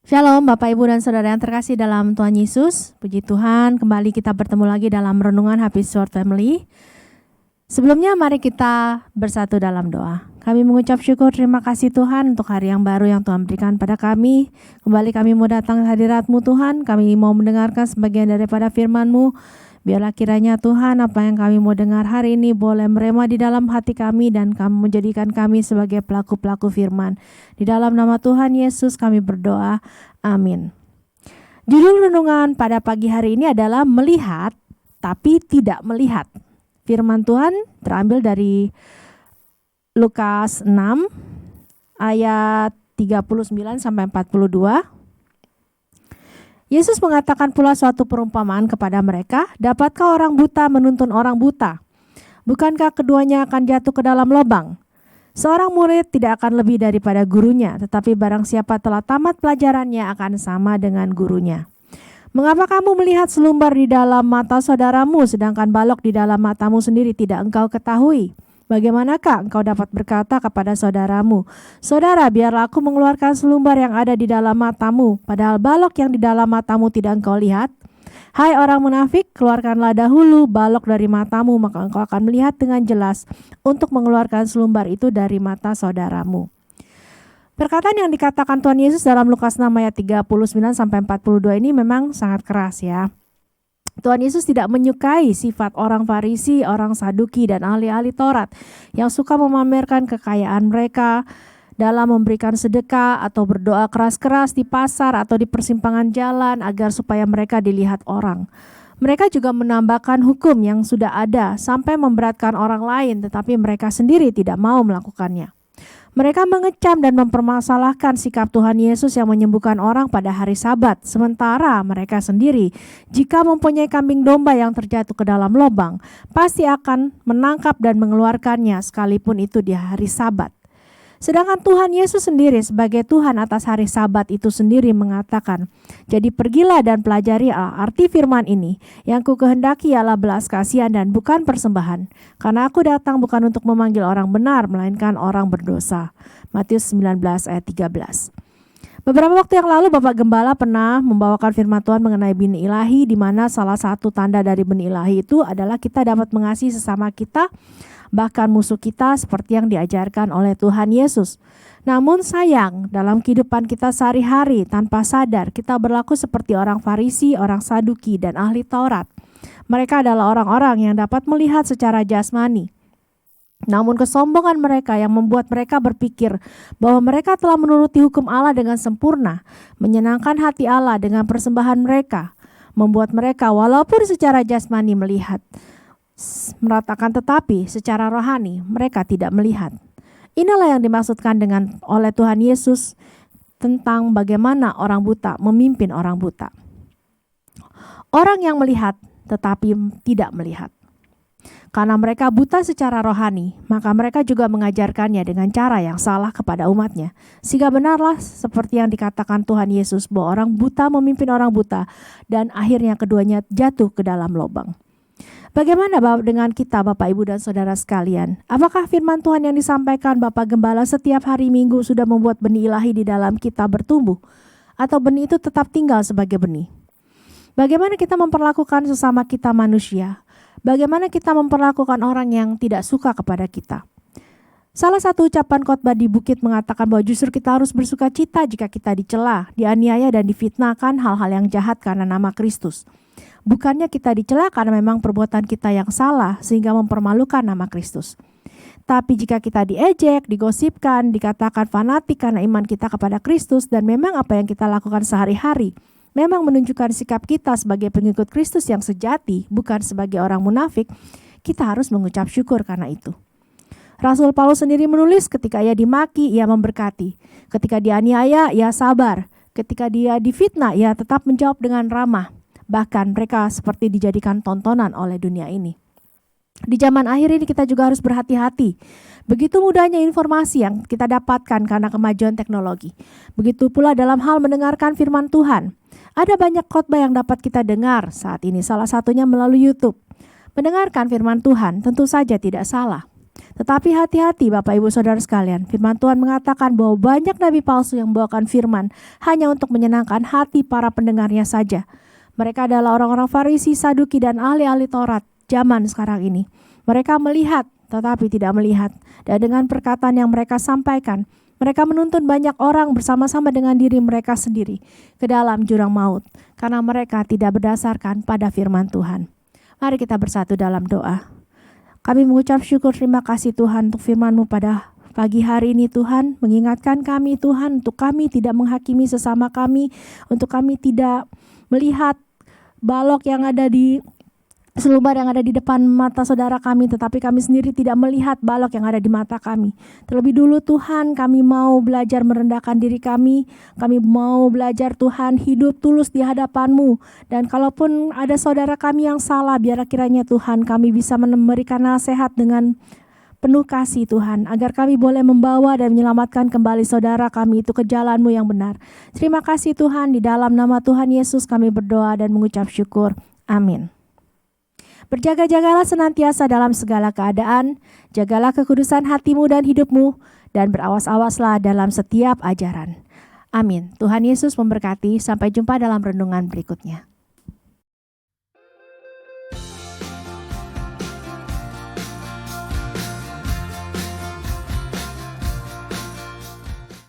Shalom Bapak Ibu dan Saudara yang terkasih dalam Tuhan Yesus. Puji Tuhan, kembali kita bertemu lagi dalam Renungan Happy Short Family. Sebelumnya mari kita bersatu dalam doa. Kami mengucap syukur terima kasih Tuhan untuk hari yang baru yang Tuhan berikan pada kami. Kembali kami mau datang hadirat-Mu Tuhan, kami mau mendengarkan sebagian daripada firman-Mu. Biarlah kiranya Tuhan apa yang kami mau dengar hari ini boleh merema di dalam hati kami dan kamu menjadikan kami sebagai pelaku-pelaku firman. Di dalam nama Tuhan Yesus kami berdoa, amin. Judul renungan pada pagi hari ini adalah melihat tapi tidak melihat. Firman Tuhan terambil dari Lukas 6 ayat 39 sampai 42. Yesus mengatakan pula suatu perumpamaan kepada mereka, dapatkah orang buta menuntun orang buta? Bukankah keduanya akan jatuh ke dalam lubang? Seorang murid tidak akan lebih daripada gurunya, tetapi barang siapa telah tamat pelajarannya akan sama dengan gurunya. Mengapa kamu melihat selumbar di dalam mata saudaramu, sedangkan balok di dalam matamu sendiri tidak engkau ketahui? Bagaimanakah engkau dapat berkata kepada saudaramu, saudara, biarlah aku mengeluarkan selumbar yang ada di dalam matamu, padahal balok yang di dalam matamu tidak engkau lihat? Hai orang munafik, keluarkanlah dahulu balok dari matamu, maka engkau akan melihat dengan jelas untuk mengeluarkan selumbar itu dari mata saudaramu. Perkataan yang dikatakan Tuhan Yesus dalam Lukas 6 ayat 39 sampai 42 ini memang sangat keras ya. Tuhan Yesus tidak menyukai sifat orang Farisi, orang Saduki, dan ahli-ahli Taurat yang suka memamerkan kekayaan mereka dalam memberikan sedekah atau berdoa keras-keras di pasar atau di persimpangan jalan agar supaya mereka dilihat orang. Mereka juga menambahkan hukum yang sudah ada sampai memberatkan orang lain, tetapi mereka sendiri tidak mau melakukannya. Mereka mengecam dan mempermasalahkan sikap Tuhan Yesus yang menyembuhkan orang pada hari Sabat, sementara mereka sendiri jika mempunyai kambing domba yang terjatuh ke dalam lubang, pasti akan menangkap dan mengeluarkannya sekalipun itu di hari Sabat. Sedangkan Tuhan Yesus sendiri sebagai Tuhan atas hari Sabat itu sendiri mengatakan, jadi pergilah dan pelajari arti firman ini, yang ku kehendaki ialah belas kasihan dan bukan persembahan, karena aku datang bukan untuk memanggil orang benar, melainkan orang berdosa. Matius 19 ayat 13. Beberapa waktu yang lalu Bapak Gembala pernah membawakan firman Tuhan mengenai benih ilahi, di mana salah satu tanda dari benih ilahi itu adalah kita dapat mengasihi sesama kita, bahkan musuh kita seperti yang diajarkan oleh Tuhan Yesus. Namun sayang, dalam kehidupan kita sehari-hari tanpa sadar kita berlaku seperti orang Farisi, orang Saduki, dan ahli Taurat. Mereka adalah orang-orang yang dapat melihat secara jasmani. Namun kesombongan mereka yang membuat mereka berpikir bahwa mereka telah menuruti hukum Allah dengan sempurna, menyenangkan hati Allah dengan persembahan mereka, membuat mereka walaupun secara jasmani melihat, meratakan, tetapi secara rohani mereka tidak melihat. Inilah yang dimaksudkan oleh Tuhan Yesus tentang bagaimana orang buta memimpin orang buta. Orang yang melihat tetapi tidak melihat. Karena mereka buta secara rohani, maka mereka juga mengajarkannya dengan cara yang salah kepada umatnya. Sehingga benarlah seperti yang dikatakan Tuhan Yesus bahwa orang buta memimpin orang buta dan akhirnya keduanya jatuh ke dalam lubang. Bagaimana dengan kita Bapak Ibu dan Saudara sekalian? Apakah firman Tuhan yang disampaikan Bapak Gembala setiap hari Minggu sudah membuat benih ilahi di dalam kita bertumbuh? Atau benih itu tetap tinggal sebagai benih? Bagaimana kita memperlakukan sesama kita manusia? Bagaimana kita memperlakukan orang yang tidak suka kepada kita? Salah satu ucapan khotbah di bukit mengatakan bahwa justru kita harus bersuka cita jika kita dicela, dianiaya dan difitnahkan hal-hal yang jahat karena nama Kristus. Bukannya kita dicela karena memang perbuatan kita yang salah sehingga mempermalukan nama Kristus. Tapi jika kita diejek, digosipkan, dikatakan fanatik karena iman kita kepada Kristus dan memang apa yang kita lakukan sehari-hari memang menunjukkan sikap kita sebagai pengikut Kristus yang sejati, bukan sebagai orang munafik, kita harus mengucap syukur karena itu. Rasul Paulus sendiri menulis ketika ia dimaki, ia memberkati. Ketika dianiaya, ia sabar. Ketika dia difitnah, ia tetap menjawab dengan ramah. Bahkan mereka seperti dijadikan tontonan oleh dunia ini. Di zaman akhir ini kita juga harus berhati-hati. Begitu mudahnya informasi yang kita dapatkan karena kemajuan teknologi. Begitu pula dalam hal mendengarkan firman Tuhan. Ada banyak khotbah yang dapat kita dengar saat ini, salah satunya melalui YouTube. Mendengarkan firman Tuhan tentu saja tidak salah. Tetapi hati-hati Bapak Ibu Saudara sekalian, firman Tuhan mengatakan bahwa banyak nabi palsu yang membawakan firman hanya untuk menyenangkan hati para pendengarnya saja. Mereka adalah orang-orang Farisi, Saduki, dan ahli-ahli Taurat zaman sekarang ini. Mereka melihat tetapi tidak melihat, dan dengan perkataan yang mereka sampaikan, mereka menuntun banyak orang bersama-sama dengan diri mereka sendiri ke dalam jurang maut, karena mereka tidak berdasarkan pada firman Tuhan. Mari kita bersatu dalam doa. Kami mengucap syukur terima kasih Tuhan untuk firman-Mu pada pagi hari ini Tuhan. Mengingatkan kami Tuhan untuk kami tidak menghakimi sesama kami, untuk kami tidak melihat balok yang ada di selumbar yang ada di depan mata saudara kami, tetapi kami sendiri tidak melihat balok yang ada di mata kami. Terlebih dulu Tuhan, kami mau belajar merendahkan diri kami mau belajar Tuhan hidup tulus di hadapan-Mu. Dan kalaupun ada saudara kami yang salah, biar kiranya Tuhan kami bisa memberikan nasihat dengan penuh kasih Tuhan, agar kami boleh membawa dan menyelamatkan kembali saudara kami itu ke jalan-Mu yang benar. Terima kasih Tuhan, di dalam nama Tuhan Yesus kami berdoa dan mengucap syukur. Amin. Berjaga-jagalah senantiasa dalam segala keadaan, jagalah kekudusan hatimu dan hidupmu, dan berawas-awaslah dalam setiap ajaran. Amin. Tuhan Yesus memberkati, sampai jumpa dalam renungan berikutnya.